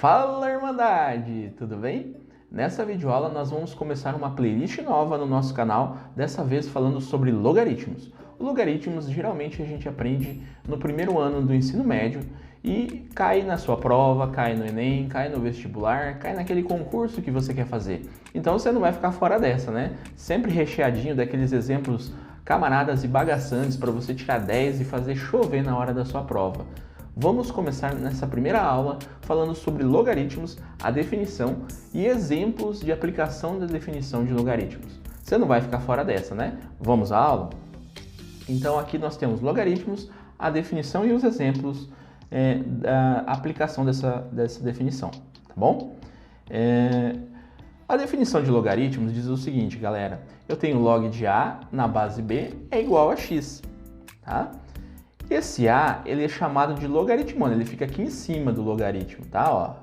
Fala, Irmandade! Tudo bem? Nessa videoaula nós vamos começar uma playlist nova no nosso canal, dessa vez falando sobre logaritmos. Os logaritmos geralmente a gente aprende no primeiro ano do ensino médio e cai na sua prova, cai no Enem, cai no vestibular, cai naquele concurso que você quer fazer. Então você não vai ficar fora dessa, né? Sempre recheadinho daqueles exemplos camaradas e bagaçantes para você tirar 10 e fazer chover na hora da sua prova. Vamos começar nessa primeira aula falando sobre logaritmos, a definição e exemplos de aplicação da definição de logaritmos. Você não vai ficar fora dessa, né? Vamos à aula? Então aqui nós temos logaritmos, a definição e os exemplos da aplicação dessa definição, tá bom? A definição de logaritmos diz o seguinte, galera. Eu tenho log de A na base B é igual a x, tá? Esse A, ele é chamado de logaritmando, ele fica aqui em cima do logaritmo, tá? Ó.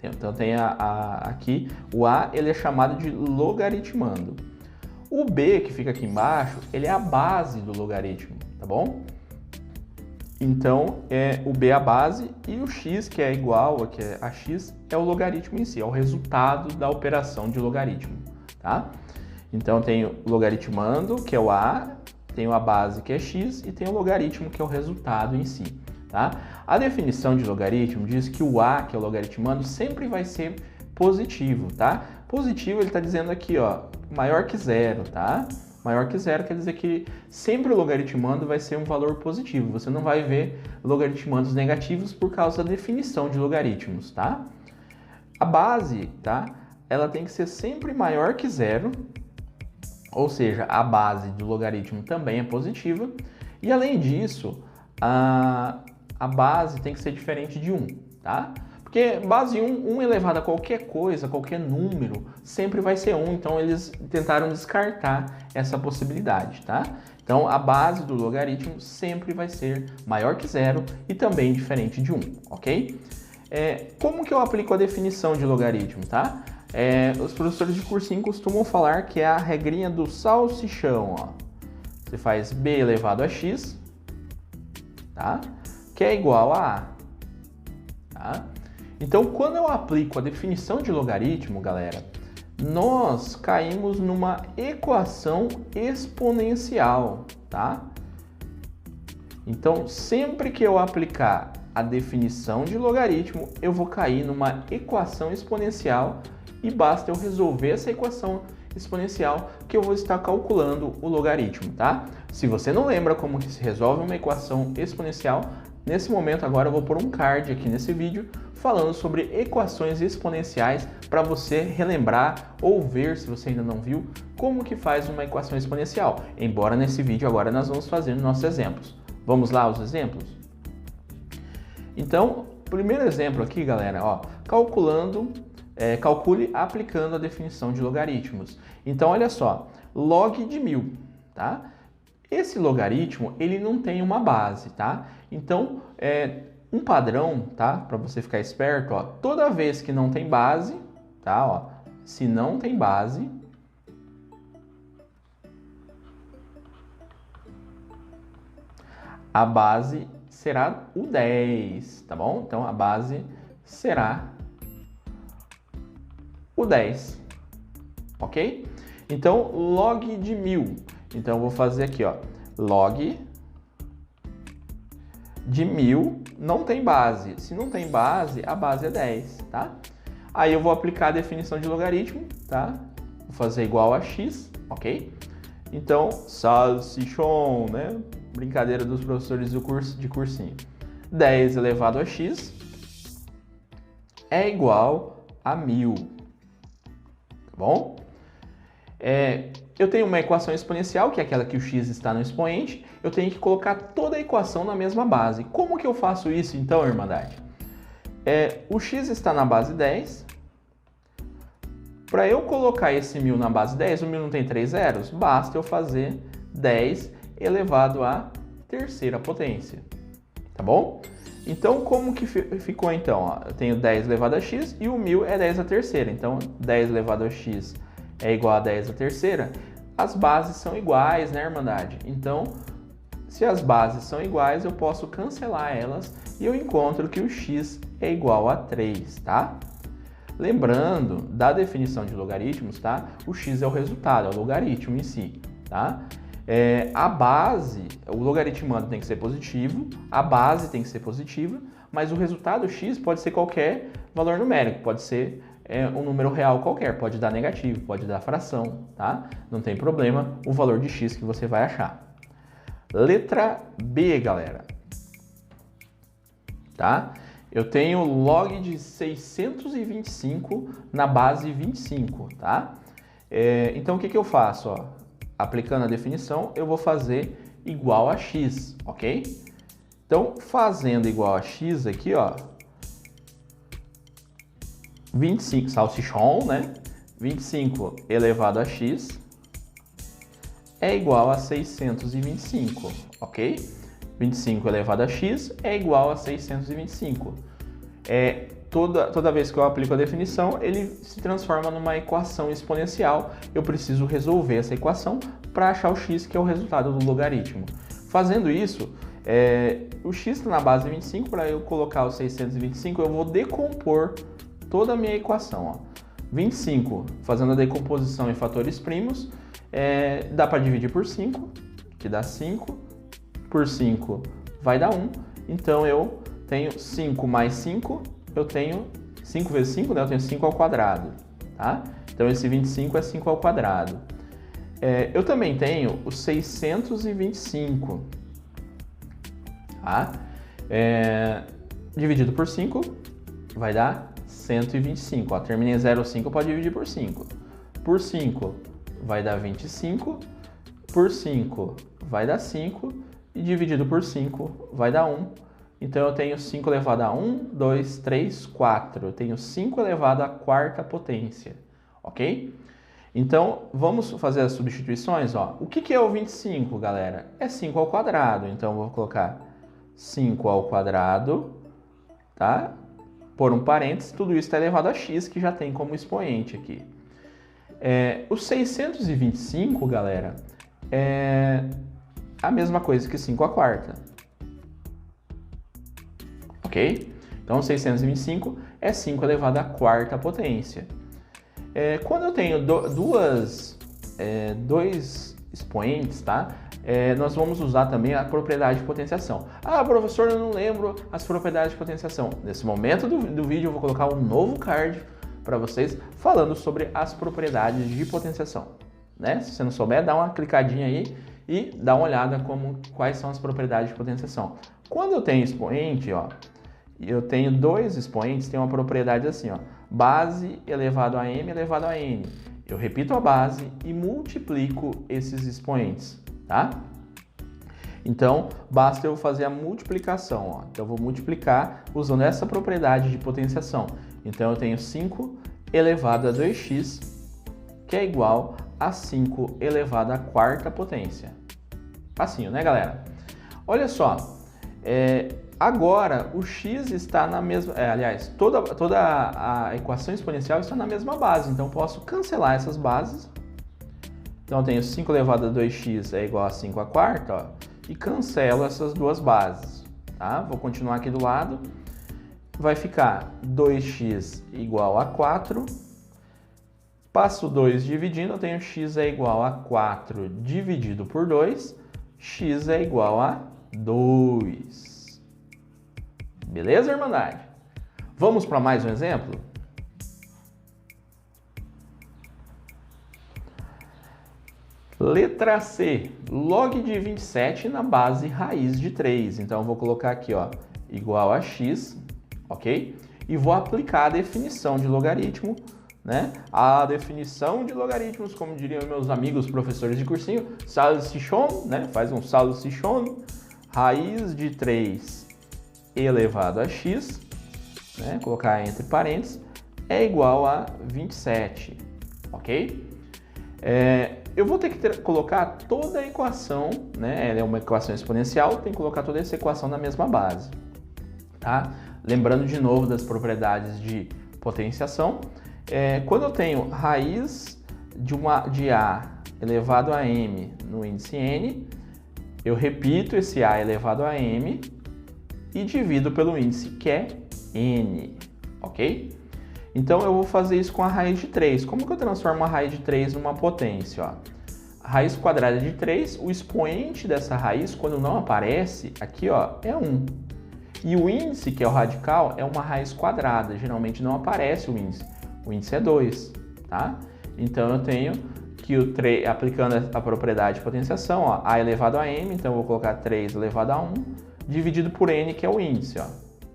Então tem aqui, o A, ele é chamado de logaritmando. O B, que fica aqui embaixo, ele é a base do logaritmo, tá bom? Então, o B é a base e o x, que é igual a x, é o logaritmo em si, é o resultado da operação de logaritmo, tá? Então, tenho logaritmando, que é o A, tenho a base, que é x, e tenho o logaritmo, que é o resultado em si, tá? A definição de logaritmo diz que o A, que é o logaritmando, sempre vai ser positivo, tá? Positivo, ele está dizendo aqui, ó, maior que zero, tá? Maior que zero quer dizer que sempre o logaritmando vai ser um valor positivo. Você não vai ver logaritmandos negativos por causa da definição de logaritmos, tá? A base, tá? Ela tem que ser sempre maior que zero, ou seja, a base do logaritmo também é positiva. E além disso, a base tem que ser diferente de 1, tá? Porque base 1 elevado a qualquer coisa, qualquer número, sempre vai ser 1. Então, eles tentaram descartar essa possibilidade, tá? Então, a base do logaritmo sempre vai ser maior que zero e também diferente de 1, ok? Como que eu aplico a definição de logaritmo, tá? Os professores de cursinho costumam falar que é a regrinha do salsichão, ó. Você faz b elevado a x, tá? Que é igual a A, tá? Então, quando eu aplico a definição de logaritmo, galera, nós caímos numa equação exponencial, tá? Então, sempre que eu aplicar a definição de logaritmo, eu vou cair numa equação exponencial e basta eu resolver essa equação exponencial que eu vou estar calculando o logaritmo, tá? Se você não lembra como que se resolve uma equação exponencial, nesse momento agora eu vou pôr um card aqui nesse vídeo falando sobre equações exponenciais para você relembrar ou ver, se você ainda não viu, como que faz uma equação exponencial. Embora nesse vídeo agora nós vamos fazer nossos exemplos. Vamos lá aos exemplos? Então, primeiro exemplo aqui, galera, ó, calcule aplicando a definição de logaritmos. Então, olha só, log de 1000, tá? Esse logaritmo, ele não tem uma base, tá? Então, um padrão, tá? Para você ficar esperto, ó, toda vez que não tem base, tá? Ó, se não tem base, a base será o 10, tá bom? Então, a base será o 10, ok? Então, log de 1000. Então, eu vou fazer aqui, ó, log de 1000 não tem base. Se não tem base, a base é 10, tá? Aí eu vou aplicar a definição de logaritmo, tá? Vou fazer igual a x, ok? Então, salsichão, né? Brincadeira dos professores de cursinho. 10 elevado a x é igual a 1000, tá bom? Eu tenho uma equação exponencial, que é aquela que o x está no expoente, eu tenho que colocar toda a equação na mesma base. Como que eu faço isso então, Irmandade? O x está na base 10. Para eu colocar esse 1000 na base 10, o 1000 não tem 3 zeros? Basta eu fazer 10 elevado à terceira potência, tá bom? Então, como que ficou então? Ó, eu tenho 10 elevado a x e o 1000 é 10 à terceira. Então, 10 elevado a x é igual a 10 à terceira. As bases são iguais, né, Irmandade? Então, Se as bases são iguais, eu posso cancelar elas e eu encontro que o x é igual a 3, tá? Lembrando da definição de logaritmos, tá? O x é o resultado, é o logaritmo em si, tá? A base, o logaritmando tem que ser positivo, a base tem que ser positiva, mas o resultado x pode ser qualquer valor numérico, pode ser um número real qualquer, pode dar negativo, pode dar fração, tá? Não tem problema o valor de x que você vai achar. Letra B, galera. Tá? Eu tenho log de 625 na base 25, tá? Então, o que eu faço? Ó? Aplicando a definição, eu vou fazer igual a x, ok? Então, fazendo igual a x aqui, ó, 25, salsichão, né? 25 elevado a x é igual a 625, ok? 25 elevado a x é igual a 625. Toda vez que eu aplico a definição, ele se transforma numa equação exponencial. Eu preciso resolver essa equação para achar o x, que é o resultado do logaritmo. Fazendo isso, o x está na base 25, para eu colocar o 625, eu vou decompor toda a minha equação. Ó. 25, fazendo a decomposição em fatores primos, dá para dividir por 5, que dá 5. Por 5 vai dar 1. Então, eu tenho 5 mais 5, eu tenho 5 vezes 5, né? Eu tenho 5 ao quadrado, tá? Então, esse 25 é 5 ao quadrado. Eu também tenho o 625, tá? Dividido por 5 vai dar 125. Ó, terminei em 0,5, pode dividir por 5. Por 5 vai dar 25. Por 5 vai dar 5. E dividido por 5 vai dar 1. Então, eu tenho 5 elevado a 1, 2, 3, 4. Eu tenho 5 elevado à quarta potência, ok? Então, vamos fazer as substituições. Ó. O que é o 25, galera? É 5 ao quadrado. Então, eu vou colocar 5 ao quadrado, tá? Por um parênteses, tudo isso está elevado a x, que já tem como expoente aqui. O 625, galera, é a mesma coisa que 5 à quarta. Ok? Então, 625 é 5 elevado à quarta potência. Quando eu tenho dois expoentes, tá? Nós vamos usar também a propriedade de potenciação. Ah, professor, eu não lembro as propriedades de potenciação. Nesse momento do vídeo, eu vou colocar um novo card para vocês falando sobre as propriedades de potenciação. Né? Se você não souber, dá uma clicadinha aí e dá uma olhada quais são as propriedades de potenciação. Quando eu tenho expoente, ó, eu tenho dois expoentes, tem uma propriedade assim, ó, base elevado a m elevado a n. Eu repito a base e multiplico esses expoentes, tá? Então, basta eu fazer a multiplicação, ó. Então, eu vou multiplicar usando essa propriedade de potenciação. Então, eu tenho 5 elevado a 2x, que é igual a 5 elevado à quarta potência. Facinho, né, galera? Olha só, agora o x está na mesma... aliás, toda a equação exponencial está na mesma base, então posso cancelar essas bases. Então eu tenho 5 elevado a 2x é igual a 5 à quarta, ó, e cancelo essas duas bases. Tá? Vou continuar aqui do lado. Vai ficar 2x igual a 4. Passo 2 dividindo, eu tenho x é igual a 4 dividido por 2. X é igual a 2. Beleza, Irmandade? Vamos para mais um exemplo? Letra C, log de 27 na base raiz de 3. Então, eu vou colocar aqui, ó, igual a x, ok? E vou aplicar a definição de logaritmo, né? A definição de logaritmos, como diriam meus amigos professores de cursinho, salsichon, né? Faz um salsichon, raiz de 3 elevado a x, né? Colocar entre parênteses, é igual a 27, ok? Eu vou ter que colocar toda a equação, né? Ela é uma equação exponencial, tem que colocar toda essa equação na mesma base, tá? Lembrando de novo das propriedades de potenciação, quando eu tenho raiz de A elevado a m no índice n, eu repito esse a elevado a m e divido pelo índice, que é n, ok? Então, eu vou fazer isso com a raiz de 3. Como que eu transformo a raiz de 3 numa potência? Ó? A raiz quadrada de 3, o expoente dessa raiz, quando não aparece, aqui ó, é 1. E o índice, que é o radical, é uma raiz quadrada. Geralmente não aparece o índice é 2, tá? Então, eu tenho que aplicando a propriedade de potenciação, ó, a elevado a m, então eu vou colocar 3 elevado a 1, dividido por n, que é o índice. Ó.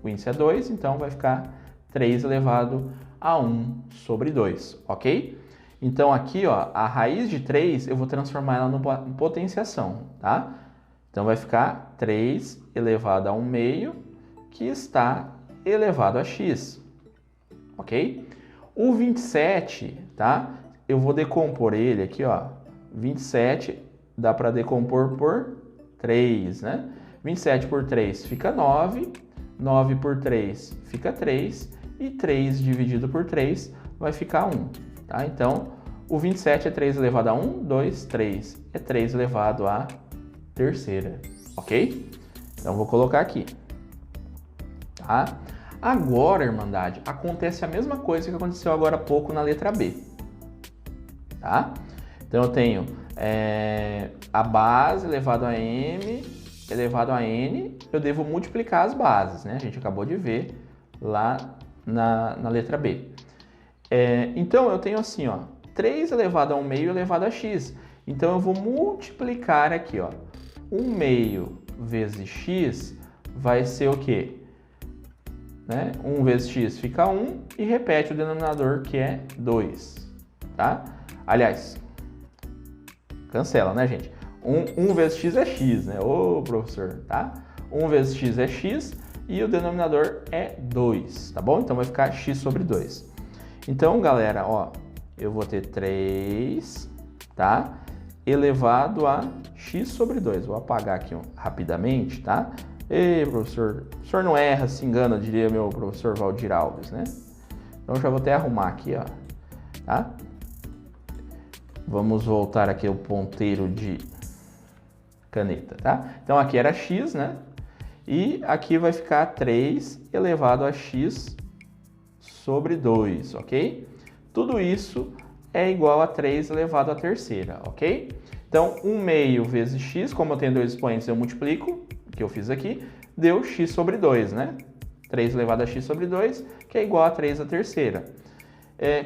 O índice é 2, então vai ficar 3 elevado a 1 sobre 2, ok? Então aqui, ó, a raiz de 3, eu vou transformar ela em potenciação, tá? Então vai ficar 3 elevado a 1 meio, que está elevado a x, ok? O 27, tá? Eu vou decompor ele aqui, ó. 27 dá para decompor por 3, né? 27 por 3 fica 9, 9 por 3 fica 3, e 3 dividido por 3 vai ficar 1, tá? Então, o 27 é 3 elevado a 1, 2, 3. É 3 elevado a terceira, ok? Então, vou colocar aqui, tá? Agora, Irmandade, acontece a mesma coisa que aconteceu agora há pouco na letra B, tá? Então, eu tenho a base elevado a m elevado a n, eu devo multiplicar as bases, né? A gente acabou de ver lá na letra B. Então, eu tenho assim, ó, 3 elevado a 1 meio elevado a x. Então, eu vou multiplicar aqui, ó. 1 meio vezes x vai ser o quê? Né? 1 vezes x fica 1 e repete o denominador, que é 2, tá? Aliás, cancela, né, gente? 1 vezes x é x, né? Ô, professor, tá? 1 vezes x é x e o denominador é 2, tá bom? Então, vai ficar x sobre 2. Então, galera, ó, eu vou ter 3, tá? Elevado a x sobre 2. Vou apagar aqui rapidamente, tá? Ei, professor, o senhor não erra, se engana, diria meu professor Valdir Alves, né? Então, já vou até arrumar aqui, ó, tá? Vamos voltar aqui ao ponteiro de caneta, tá? Então, aqui era x, né? E aqui vai ficar 3 elevado a x sobre 2, ok? Tudo isso é igual a 3 elevado à terceira, ok? Então, 1 meio vezes x, como eu tenho dois expoentes, eu multiplico, que eu fiz aqui, deu x sobre 2, né? 3 elevado a x sobre 2, que é igual a 3 à terceira.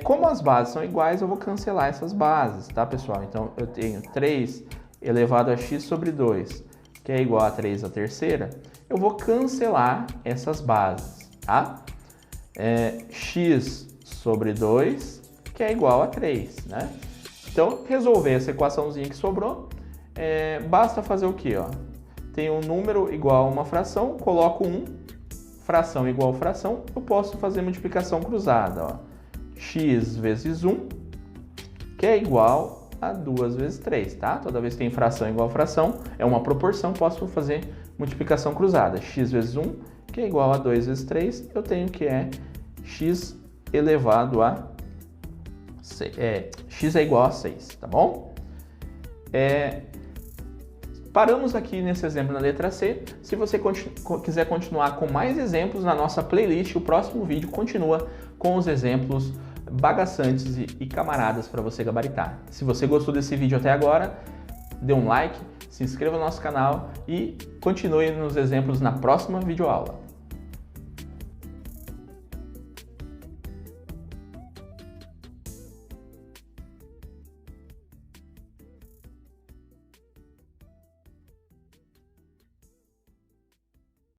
Como as bases são iguais, eu vou cancelar essas bases, tá, pessoal? Então, eu tenho 3 elevado a x sobre 2, que é igual a 3 à terceira. Eu vou cancelar essas bases, tá? X sobre 2, que é igual a 3, né? Então, resolver essa equaçãozinha que sobrou, basta fazer o quê, ó? Tem um número igual a uma fração, coloco 1, fração igual a fração, eu posso fazer multiplicação cruzada, ó. X vezes 1, que é igual a 2 vezes 3, tá? Toda vez que tem fração igual a fração, é uma proporção, posso fazer multiplicação cruzada. X vezes 1, que é igual a 2 vezes 3, eu tenho que é x elevado a... x é igual a 6, tá bom? Paramos aqui nesse exemplo na letra C. Se você quiser continuar com mais exemplos na nossa playlist, o próximo vídeo continua com os exemplos bagaçantes e camaradas para você gabaritar. Se você gostou desse vídeo até agora, dê um like, se inscreva no nosso canal e continue nos exemplos na próxima videoaula.